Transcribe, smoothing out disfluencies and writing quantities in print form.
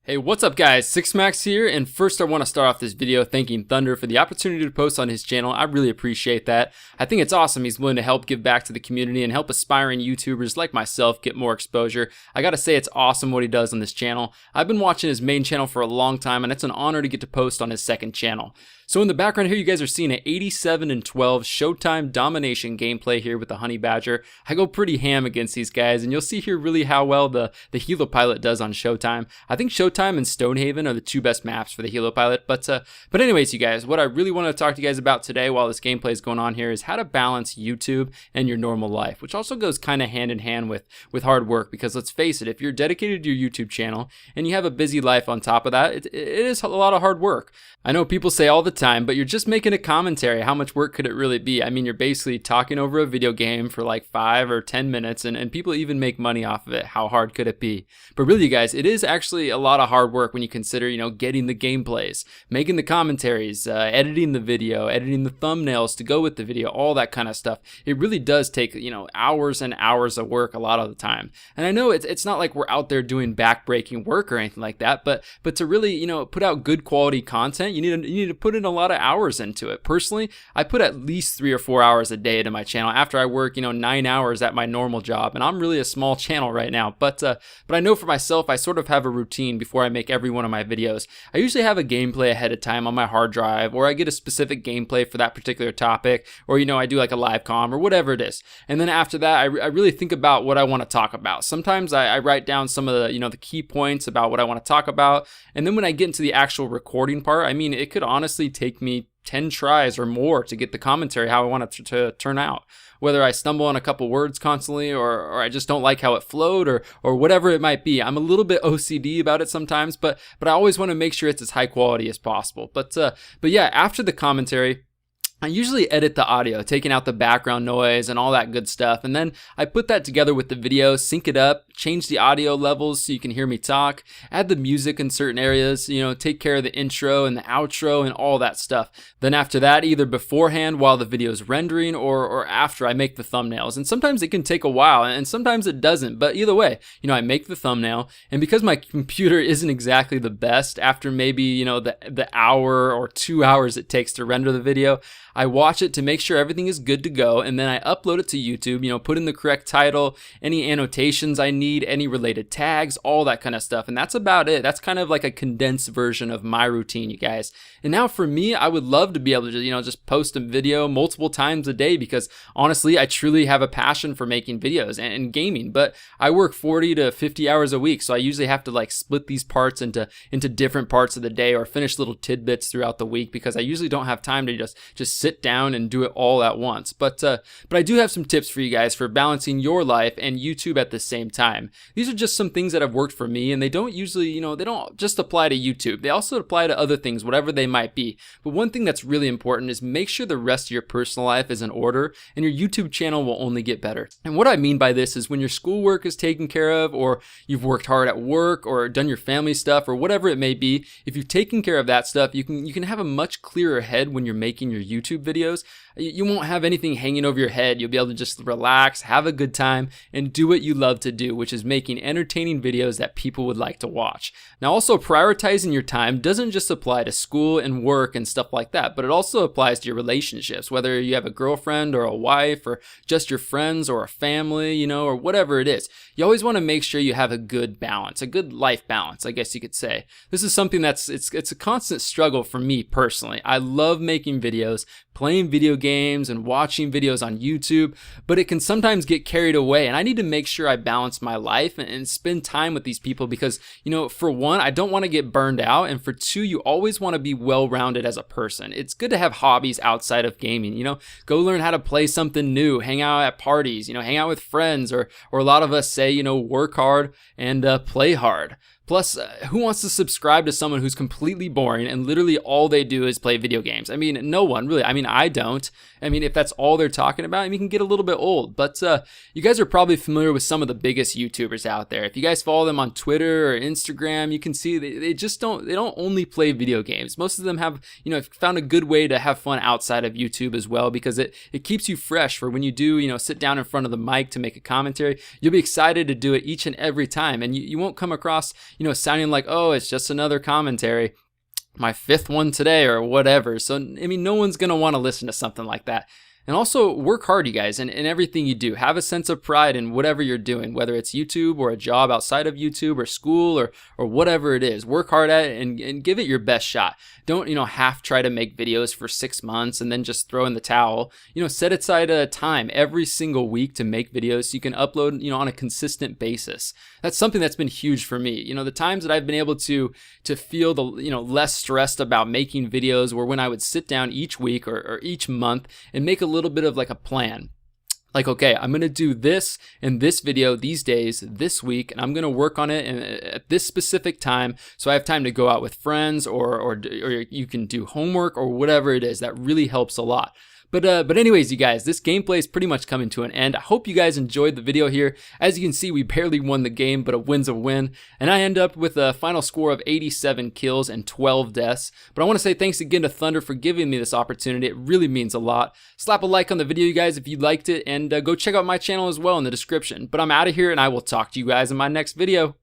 Hey, what's up guys? SixMax here, and first I want to start off this video thanking Thunder for the opportunity to post on his channel. I really appreciate that. I think it's awesome he's willing to help give back to the community and help aspiring YouTubers like myself get more exposure. I gotta say it's awesome what he does on this channel. I've been watching his main channel for a long time, and it's an honor to get to post on his second channel. So in the background here, you guys are seeing an 87-12 Showtime domination gameplay here with the Honey Badger. I go pretty ham against these guys, and you'll see here really how well the Helo Pilot does on Showtime. I think Showtime and Stonehaven are the two best maps for the Helo Pilot. But anyways, you guys, what I really want to talk to you guys about today while this gameplay is going on here is how to balance YouTube and your normal life, which also goes kind of hand in hand with hard work. Because let's face it, if you're dedicated to your YouTube channel and you have a busy life on top of that, it is a lot of hard work. I know people say all the time, but you're just making a commentary. How much work could it really be? I mean, you're basically talking over a video game for like 5 or 10 minutes, and people even make money off of it. How hard could it be? But really, you guys, it is actually a lot of hard work when you consider, getting the gameplays, making the commentaries, editing the video, editing the thumbnails to go with the video, all that kind of stuff. It really does take, hours and hours of work a lot of the time. And I know it's not like we're out there doing back-breaking work or anything like that, but to really, put out good quality content, you need to put in a lot of hours into it. Personally, I put at least 3 or 4 hours a day into my channel after I work, 9 hours at my normal job, and I'm really a small channel right now. But I know for myself, I sort of have a routine before I make every one of my videos. I usually have a gameplay ahead of time on my hard drive, or I get a specific gameplay for that particular topic, or I do like a live comm or whatever it is. And then after that, I really think about what I want to talk about. Sometimes I write down some of the the key points about what I want to talk about, and then when I get into the actual recording part, I mean, it could honestly take me 10 tries or more to get the commentary how I want it to turn out. Whether I stumble on a couple words constantly, or I just don't like how it flowed, or whatever it might be. I'm a little bit OCD about it sometimes, but I always want to make sure it's as high quality as possible. But yeah, after the commentary, I usually edit the audio, taking out the background noise and all that good stuff, and then I put that together with the video, sync it up, change the audio levels so you can hear me talk, add the music in certain areas, take care of the intro and the outro and all that stuff. Then after that, either beforehand while the video is rendering, or after, I make the thumbnails. And sometimes it can take a while, and sometimes it doesn't, but either way, I make the thumbnail, and because my computer isn't exactly the best, after maybe, the hour or 2 hours it takes to render the video, I watch it to make sure everything is good to go, and then I upload it to YouTube, put in the correct title, any annotations I need, any related tags, all that kind of stuff. And that's about it. That's kind of like a condensed version of my routine, you guys. And now for me, I would love to be able to just post a video multiple times a day, because honestly, I truly have a passion for making videos and gaming. But I work 40 to 50 hours a week, so I usually have to like split these parts into different parts of the day, or finish little tidbits throughout the week, because I usually don't have time to just sit down and do it all at once. But I do have some tips for you guys for balancing your life and YouTube at the same time. These are just some things that have worked for me, and they don't usually, they don't just apply to YouTube. They also apply to other things, whatever they might be. But one thing that's really important is make sure the rest of your personal life is in order, and your YouTube channel will only get better. And what I mean by this is when your schoolwork is taken care of, or you've worked hard at work, or done your family stuff, or whatever it may be, if you've taken care of that stuff, you can have a much clearer head when you're making your YouTube videos. You won't have anything hanging over your head. You'll be able to just relax, have a good time, and do what you love to do, which is making entertaining videos that people would like to watch. Now, also, prioritizing your time doesn't just apply to school and work and stuff like that, but it also applies to your relationships, whether you have a girlfriend or a wife, or just your friends or a family, or whatever it is. You always want to make sure you have a good balance, a good life balance, I guess you could say. This is something it's a constant struggle for me personally. I love making videos, playing video games, and watching videos on YouTube, but it can sometimes get carried away, and I need to make sure I balance my life and spend time with these people, because for one, I don't want to get burned out, and for two, you always want to be well-rounded as a person. It's good to have hobbies outside of gaming. Go learn how to play something new, hang out at parties, hang out with friends, or a lot of us say, work hard and play hard. Plus, who wants to subscribe to someone who's completely boring and literally all they do is play video games? I mean, no one really. I mean, I don't. I mean, if that's all they're talking about, I mean, it can get a little bit old. But you guys are probably familiar with some of the biggest YouTubers out there. If you guys follow them on Twitter or Instagram, you can see they don't only play video games. Most of them have, found a good way to have fun outside of YouTube as well, because it keeps you fresh for when you do, sit down in front of the mic to make a commentary. You'll be excited to do it each and every time, and you won't come across, sounding like, oh, it's just another commentary, my fifth one today or whatever. So, I mean, no one's going to want to listen to something like that. And also work hard, you guys, in everything you do. Have a sense of pride in whatever you're doing, whether it's YouTube or a job outside of YouTube or school or whatever it is. Work hard at it and give it your best shot. Don't, half try to make videos for 6 months and then just throw in the towel. Set aside a time every single week to make videos so you can upload, on a consistent basis. That's something that's been huge for me. The times that I've been able to feel the, less stressed about making videos were when I would sit down each week or each month and make a little bit of like a plan. Like, okay, I'm going to do this in this video these days, this week, and I'm going to work on it at this specific time so I have time to go out with friends or you can do homework or whatever it is. That really helps a lot. But anyways, you guys, this gameplay is pretty much coming to an end. I hope you guys enjoyed the video here. As you can see, we barely won the game, but a win's a win. And I end up with a final score of 87 kills and 12 deaths. But I want to say thanks again to Thunder for giving me this opportunity. It really means a lot. Slap a like on the video, you guys, if you liked it. And go check out my channel as well in the description. But I'm out of here, and I will talk to you guys in my next video.